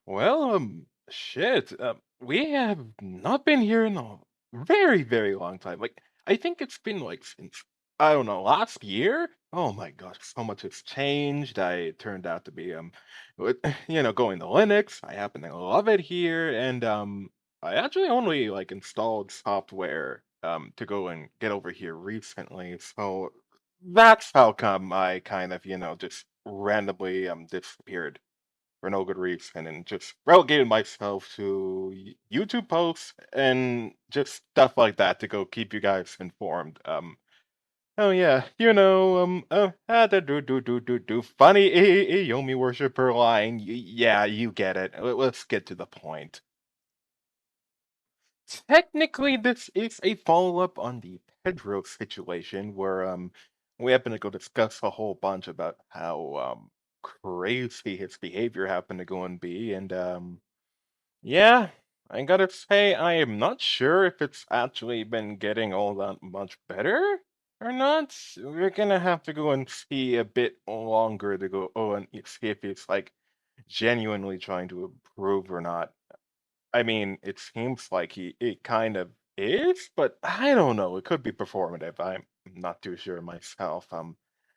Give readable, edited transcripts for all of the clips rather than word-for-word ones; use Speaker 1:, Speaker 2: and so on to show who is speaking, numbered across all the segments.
Speaker 1: Well, shit. We have not been here in a very, very long time. Like, I think it's been like since I don't know, last year. Oh my gosh, so much has changed. I turned out to be going to Linux. I happen to love it here, and I actually only like installed software to go and get over here recently. So that's how come I kind of just randomly disappeared for no good reason and just relegated myself to YouTube posts and just stuff like that to go keep you guys informed. Oh yeah, funny Yomi worshiper line. Yeah, you get it. Let's get to the point. Technically, this is a follow-up on the Pedro situation where we happen to go discuss a whole bunch about how crazy his behavior happened to go and be, and yeah, I gotta say, I am not sure if it's actually been getting all that much better or not. We're gonna have to go and see a bit longer to go, and see if it's like genuinely trying to improve or not. I mean, it seems like it kind of is, but I don't know. It could be performative. I'm not too sure myself.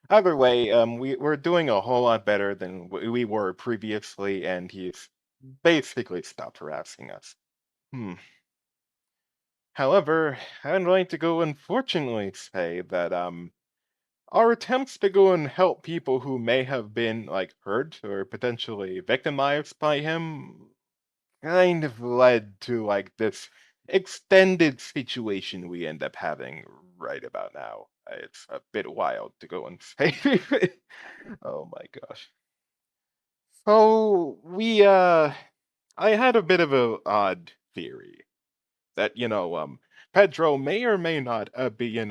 Speaker 1: Either way, we're doing a whole lot better than we were previously, and he's basically stopped harassing us. Hmm. However, I'm going to go unfortunately say that our attempts to go and help people who may have been like hurt or potentially victimized by him kind of led to like this extended situation we end up having right about now. It's a bit wild to go and say. Oh my gosh. So I had a bit of a odd theory that Pedro may or may not be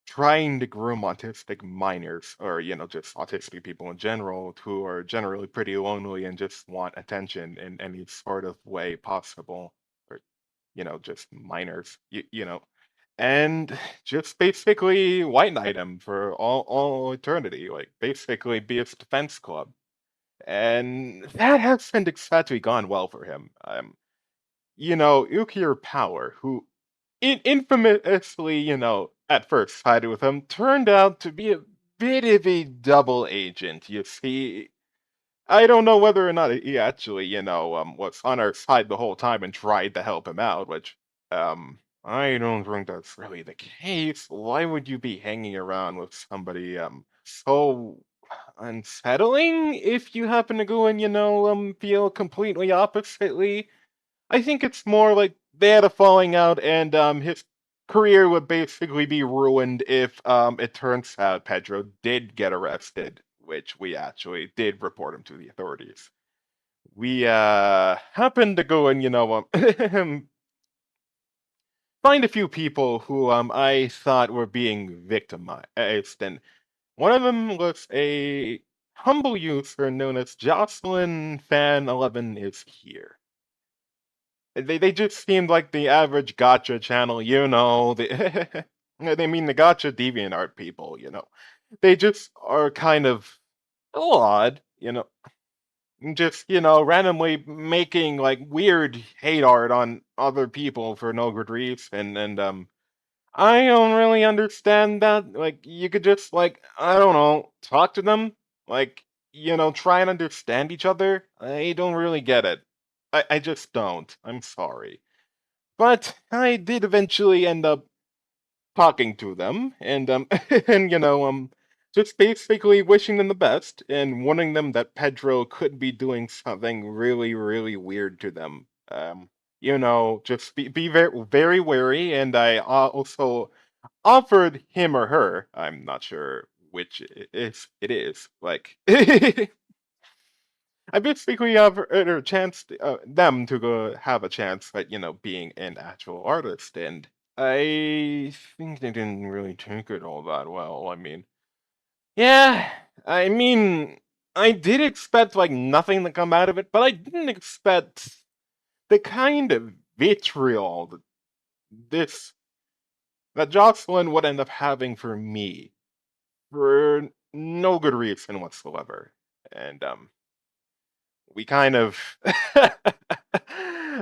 Speaker 1: trying to groom autistic minors or just autistic people in general who are generally pretty lonely and just want attention in any sort of way possible, or just minors, and just basically white knight him for all eternity, like basically be his defense club. And that hasn't exactly gone well for him. Ukir Power, who infamously, at first sided with him, turned out to be a bit of a double agent. You see, I don't know whether or not he actually, was on our side the whole time and tried to help him out, which, I don't think that's really the case. Why would you be hanging around with somebody, so unsettling if you happen to go and, feel completely oppositely? I think it's more like they had a falling out, and his career would basically be ruined if it turns out Pedro did get arrested, which we actually did report him to the authorities. We happened to go and find a few people who I thought were being victimized, and one of them was a humble user known as JocelynFan11IsHere. They just seemed like the average gotcha channel, they mean the gotcha DeviantArt people. They just are kind of a little odd, just, randomly making like weird hate art on other people for no good reason. And I don't really understand that. Like you could just like, I don't know, talk to them, like, try and understand each other. I don't really get it. I just don't. I'm sorry. But I did eventually end up talking to them and and just basically wishing them the best and warning them that Pedro could be doing something really, really weird to them. Just be very, very wary. And I also offered him or her, I'm not sure which it is, like I basically offered a chance them to go have a chance at being an actual artist, and I think they didn't really take it all that well. Yeah, I mean, I did expect like nothing to come out of it, but I didn't expect the kind of vitriol this that Jocelyn would end up having for me for no good reason whatsoever. And we kind of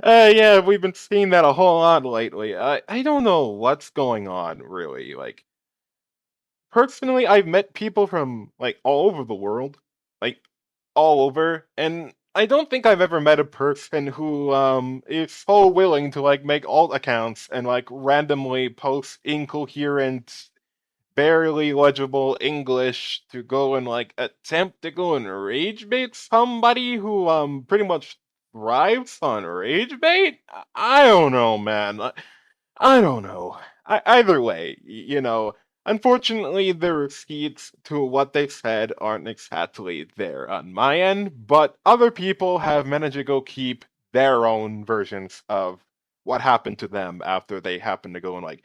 Speaker 1: yeah, we've been seeing that a whole lot lately. I don't know what's going on really. Like personally, I've met people from like all over the world, like all over, and I don't think I've ever met a person who is so willing to like make alt accounts and like randomly post incoherent, barely legible English to go and like attempt to go and rage bait somebody who pretty much thrives on rage bait. I don't know, man. I don't know. Either way, unfortunately, the receipts to what they said aren't exactly there on my end, but other people have managed to go keep their own versions of what happened to them after they happen to go and like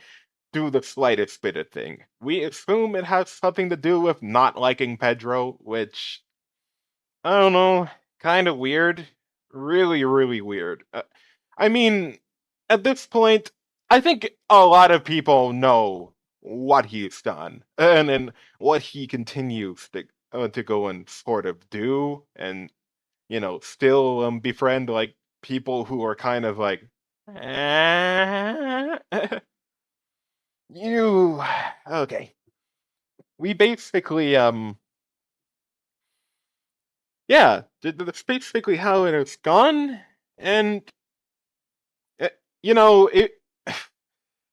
Speaker 1: do the slightest bit of thing. We assume it has something to do with not liking Pedro, which I don't know, kind of weird. Really, really weird. I mean, at this point, I think a lot of people know what he's done and what he continues to go and sort of do, and still befriend like people who are kind of like, "Eh." You okay? We basically yeah, that's basically how it has gone, and uh, it.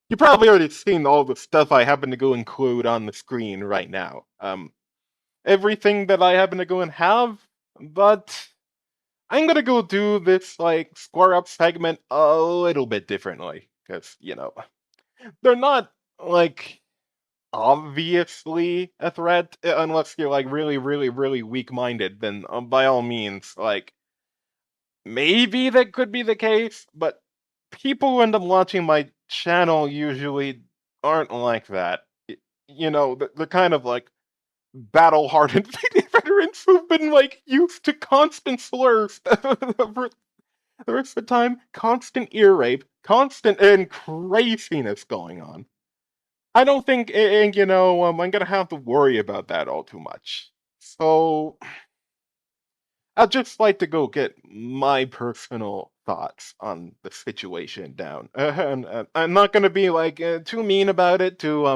Speaker 1: You probably already seen all the stuff I happen to go include on the screen right now. Everything that I happen to go and have, but I'm gonna go do this like square up segment a little bit differently because they're not like obviously a threat unless you're like really, really, really weak-minded. Then by all means, like maybe that could be the case, but people who end up watching my channel usually aren't like that. They're kind of like battle-hardened veterans who've been like used to constant slurs for the rest of the time, constant ear rape, constant and craziness going on. I don't think, and I'm gonna have to worry about that all too much. So I'd just like to go get my personal thoughts on the situation down, and I'm not gonna be like too mean about it, too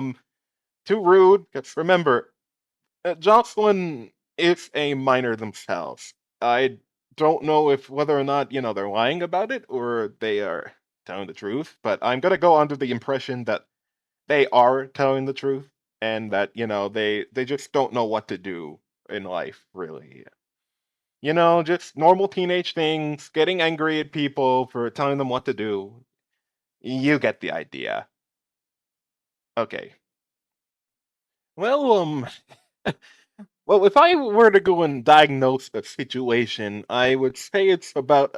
Speaker 1: rude. Because remember, Jocelyn is a minor themselves. I don't know if whether or not they're lying about it or they are telling the truth, but I'm gonna go under the impression that they are telling the truth and that they just don't know what to do in life, really. Just normal teenage things, getting angry at people for telling them what to do. You get the idea. Okay. Well, well, if I were to go and diagnose the situation, I would say it's about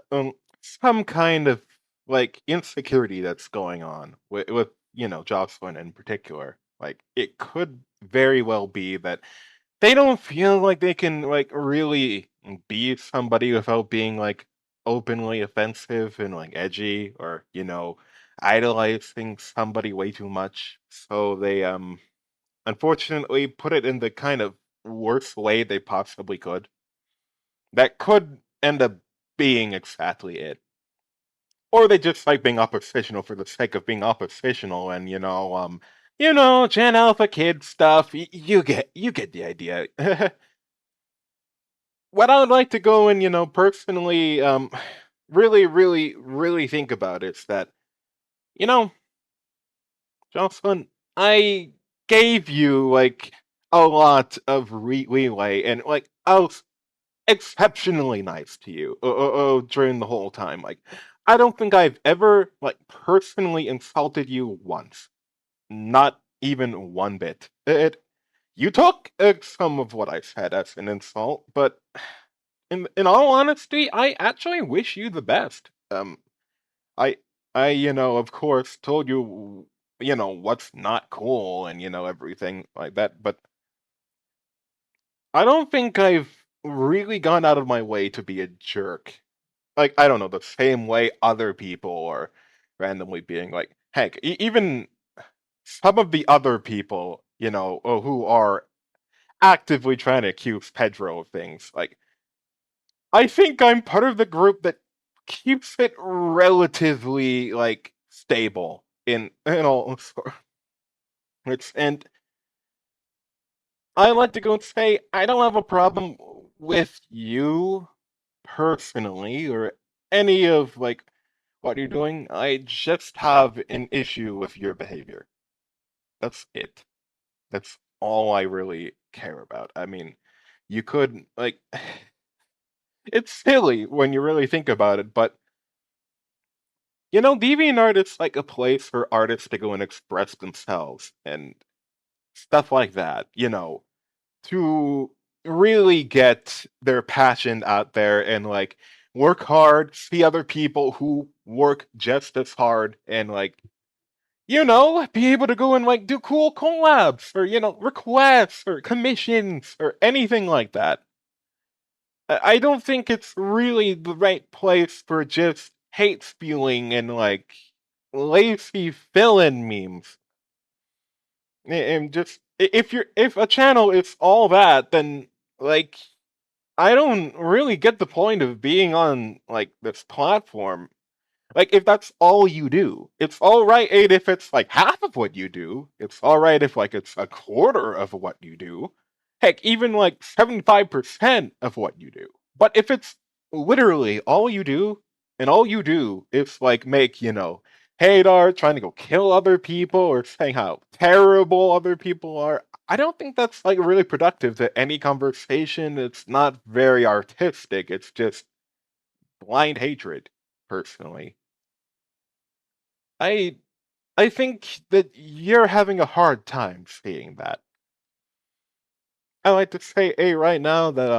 Speaker 1: some kind of like insecurity that's going on with Jocelyn in particular. Like it could very well be that they don't feel like they can like really be somebody without being like openly offensive and like edgy or idolizing somebody way too much. So they unfortunately put it in the kind of worst way they possibly could. That could end up being exactly it. Or they just like being oppositional for the sake of being oppositional and Gen Alpha kid stuff. You get the idea. What I would like to go and personally really really really think about is that you know Jocelyn, I gave you like a lot of leeway and like I was exceptionally nice to you during the whole time. Like I don't think I've ever like personally insulted you once, not even one bit. You took some of what I said as an insult, but in all honesty, I actually wish you the best. I I of course told you what's not cool and everything like that, but I don't think I've really gone out of my way to be a jerk. Like I don't know, the same way other people are randomly being like, heck, even some of the other people, who are actively trying to accuse Pedro of things, like I think I'm part of the group that keeps it relatively like stable in all it's and I like to go and say I don't have a problem with you personally or any of like what you're doing. I just have an issue with your behavior. That's it. That's all I really care about. I mean, you could like it's silly when you really think about it, but DeviantArt is like a place for artists to go and express themselves and stuff like that, to really get their passion out there and like work hard, see other people who work just as hard and like be able to go and like do cool collabs or requests or commissions or anything like that. I don't think it's really the right place for just hate spewing and like lazy fill-in memes. And just if a channel is all that, then like I don't really get the point of being on like this platform. Like if that's all you do, it's all right if it's like half of what you do. It's all right if like it's a quarter of what you do. Heck, even like 75% of what you do. But if it's literally all you do, and all you do is like make, hate art, trying to go kill other people, or saying how terrible other people are, I don't think that's like really productive to any conversation. It's not very artistic. It's just blind hatred, personally. I I think that you're having a hard time seeing that. I like to say, hey, right now that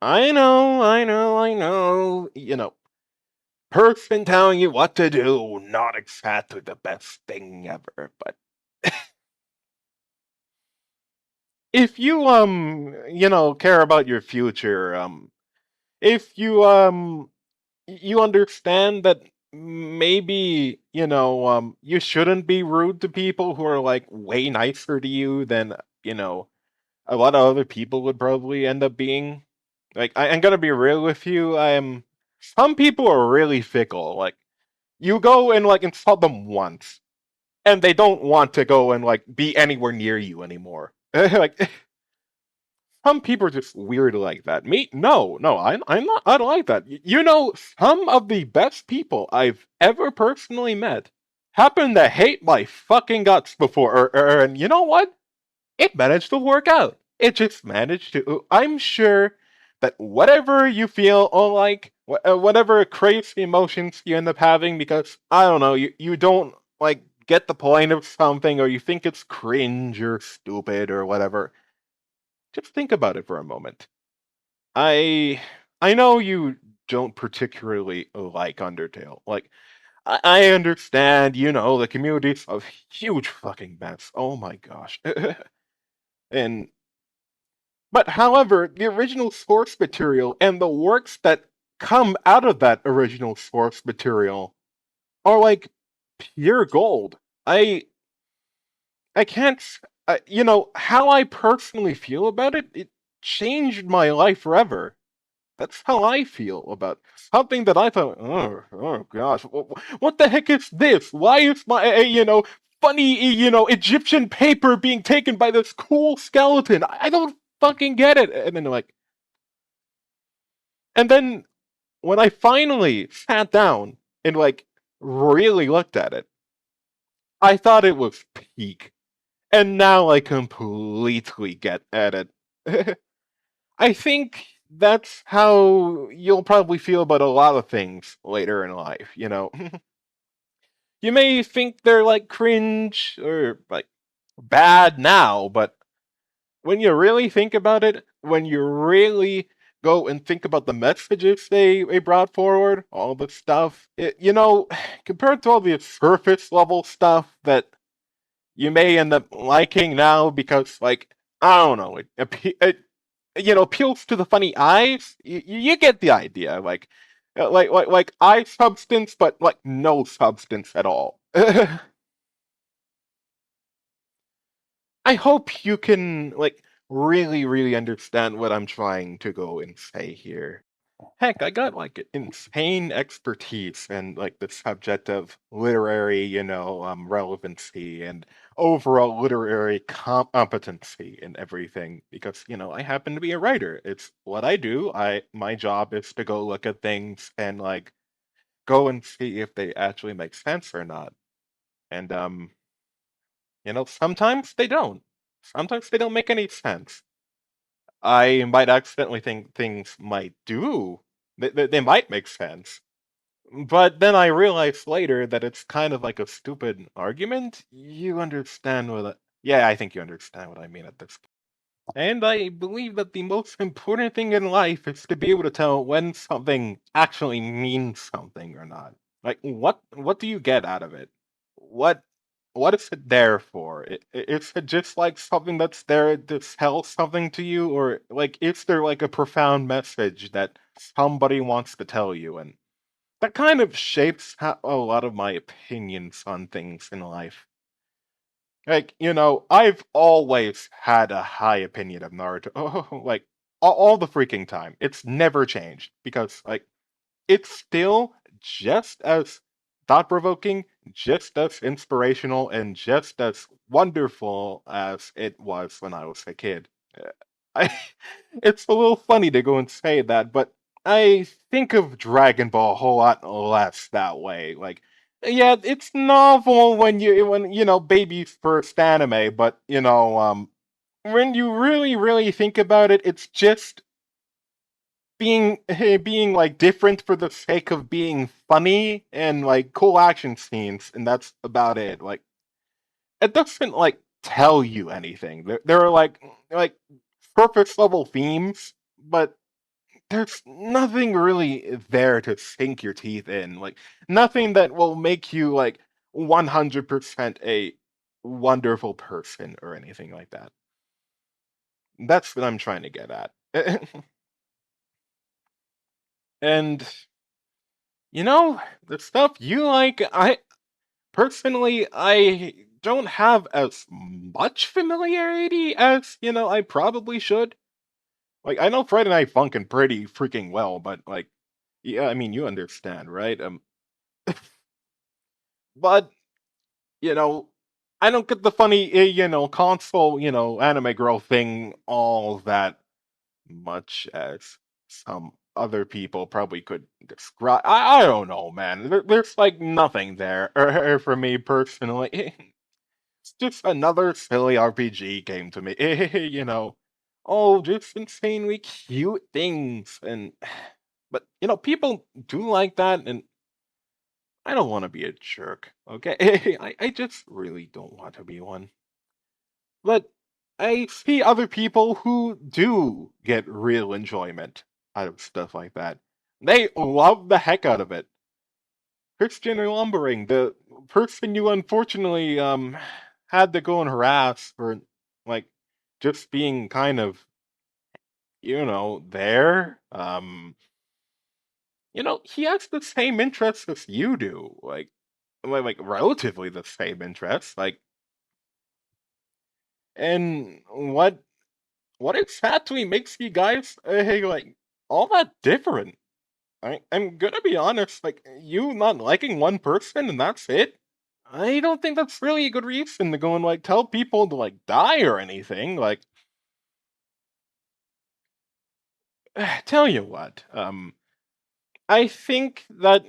Speaker 1: I know, person telling you what to do, not exactly the best thing ever, but if you care about your future, if you understand that maybe, you shouldn't be rude to people who are like way nicer to you than, you know, a lot of other people would probably end up being. Like, I'm gonna be real with you. Some people are really fickle. Like, you go and like insult them once, and they don't want to go and like be anywhere near you anymore. Like, some people are just weird like that. Me, no, I'm not. I don't like that. Some of the best people I've ever personally met happen to hate my fucking guts before, and you know what? It managed to work out. It just managed to. I'm sure that whatever you feel or like, whatever crazy emotions you end up having because, I don't know, you don't like get the point of something or you think it's cringe or stupid or whatever, just think about it for a moment. I I know you don't particularly like Undertale. Like, I understand, the community's a huge fucking mess. Oh my gosh. And but however, the original source material and the works that come out of that original source material are like pure gold. I I can't how I personally feel about it, it changed my life forever. That's how I feel about something that I thought, oh gosh, what the heck is this? Why is my, funny, Egyptian paper being taken by this cool skeleton? I don't fucking get it. And then like, and then when I finally sat down and like really looked at it, I thought it was peak. And now I completely get at it. I think that's how you'll probably feel about a lot of things later in life. You may think they're like cringe or like bad now, but when you really think about it, when you really go and think about the messages they brought forward, all the stuff, compared to all the surface level stuff that you may end up liking now because, like, I don't know, it appeals to the funny eyes. You get the idea, like eye substance, but like no substance at all. I hope you can like really, really understand what I'm trying to go and say here. Heck, I got like insane expertise in like the subject of literary, relevancy and overall literary competency and everything because, I happen to be a writer. It's what I do. My job is to go look at things and like go and see if they actually make sense or not. And sometimes they don't. Sometimes they don't make any sense. I might accidentally think things might do. They might make sense. But then I realized later that it's kind of like a stupid argument. You understand what yeah, I think you understand what I mean at this point. And I believe that the most important thing in life is to be able to tell when something actually means something or not. Like what do you get out of it? What what is it there for? Is it just like something that's there to tell something to you, or like is there like a profound message that somebody wants to tell you? And that kind of shapes a lot of my opinions on things in life. Like, I've always had a high opinion of Naruto, like all the freaking time. It's never changed because, like, it's still just as thought provoking, just as inspirational, and just as wonderful as it was when I was a kid. I, it's a little funny to go and say that, but I think of Dragon Ball a whole lot less that way. Like, yeah, it's novel when baby's first anime, but when you really, really think about it, it's just being like different for the sake of being funny and like cool action scenes, and that's about it. Like it doesn't like tell you anything. There are like surface level themes, but there's nothing really there to sink your teeth in. Like nothing that will make you like 100% a wonderful person or anything like that. That's what I'm trying to get at. And the stuff you like, I personally I don't have as much familiarity as, I probably should. Like I know Friday Night Funkin' pretty freaking well, but like yeah, I mean you understand, right? But you know, I don't get the funny console, anime girl thing all that much as some other people probably could describe. I don't know, man. There's like nothing there for me personally. It's just another silly RPG game to me. Oh, just insanely cute things, and but people do like that, and I don't want to be a jerk. Okay, I just really don't want to be one. But I see other people who do get real enjoyment out of stuff like that. They love the heck out of it. Christian Lumbering, the person you unfortunately had to go and harass for like just being kind of there. He has the same interests as you do, like relatively the same interests, like and what exactly makes you guys like all that different? I'm gonna be honest, like you not liking one person and that's it. I don't think that's really a good reason to go and like tell people to like die or anything. Like, tell you what, I think that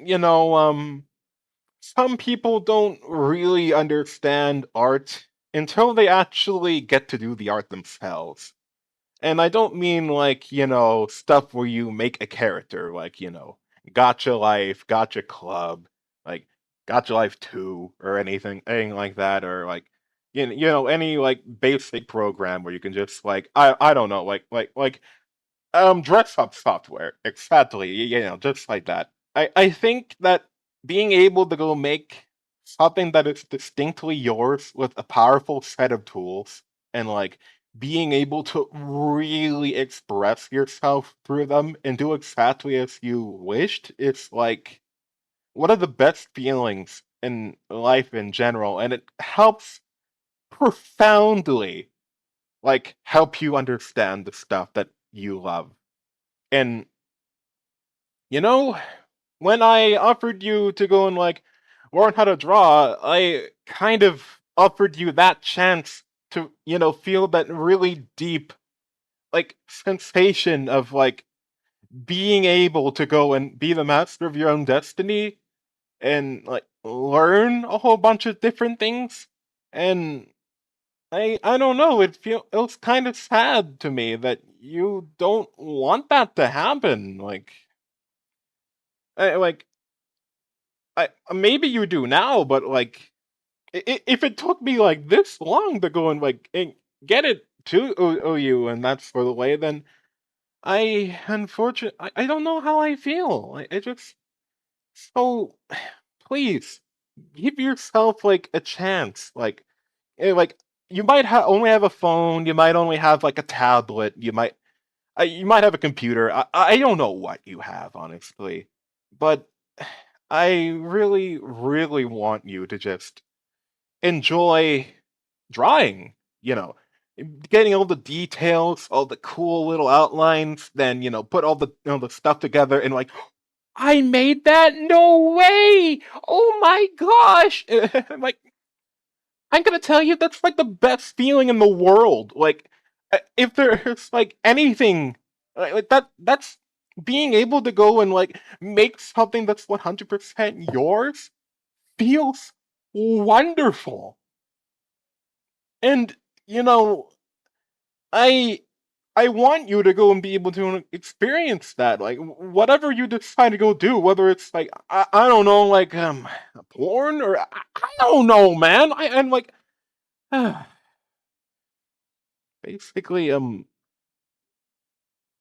Speaker 1: some people don't really understand art until they actually get to do the art themselves. And I don't mean like, stuff where you make a character, like, Gotcha Life, Gotcha Club, like Gotcha Life 2 or anything like that, or like any like basic program where you can just like I don't know, dress up software. Exactly, just like that. I think that being able to go make something that is distinctly yours with a powerful set of tools and like being able to really express yourself through them and do exactly as you wished, it's like one of the best feelings in life in general, and it helps profoundly like help you understand the stuff that you love. And You know, when I offered you to go and like learn how to draw, I kind of offered you that chance to, feel that really deep like sensation of like being able to go and be the master of your own destiny and like learn a whole bunch of different things. And I don't know, it was kind of sad to me that you don't want that to happen. Like I maybe you do now, but like if it took me like this long to go and like get it to OU and that's for the way, then I don't know how I feel. I just so please give yourself like a chance. Like you might only have a phone, you might only have like a tablet, you might have a computer. I don't know what you have honestly, but I really really want you to just enjoy drawing, you know, getting all the details, all the cool little outlines, then, put all the stuff together and like, I made that? No way! Oh my gosh! Like, I'm gonna tell you, that's like the best feeling in the world. Like, if there's like anything like that's being able to go and like make something that's 100% yours feels wonderful. And you know, I I want you to go and be able to experience that. Like whatever you decide to go do, whether it's like I don't know, like porn or I don't know, man. I'm like basically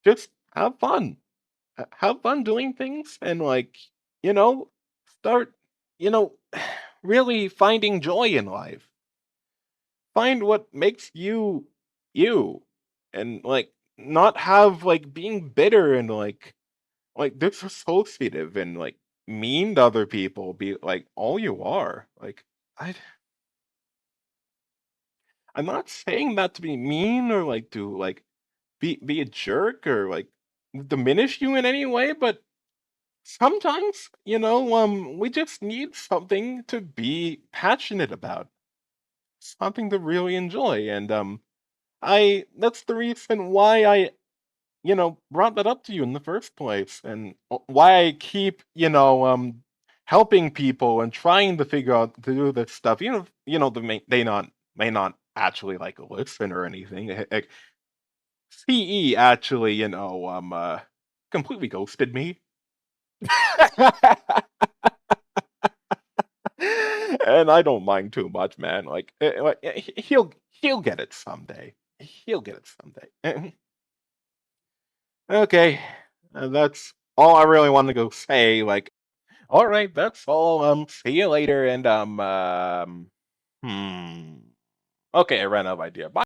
Speaker 1: just have fun. Have fun doing things and like, you know, start, you know, really finding joy in life. Find what makes you you and like not have like being bitter and like disassociative and like mean to other people be like all you are. Like I I'm not saying that to be mean or like to like be a jerk or like diminish you in any way, but sometimes, we just need something to be passionate about, something to really enjoy. And I that's the reason why I brought that up to you in the first place, and why I keep, helping people and trying to figure out to do this stuff. They may not actually like listen or anything. CE actually, completely ghosted me. And I don't mind too much, man. He'll get it someday. He'll get it someday. Okay, that's all I really want to go say. Like, all right, that's all. See you later, and hmm. Okay, I ran out of idea. Bye.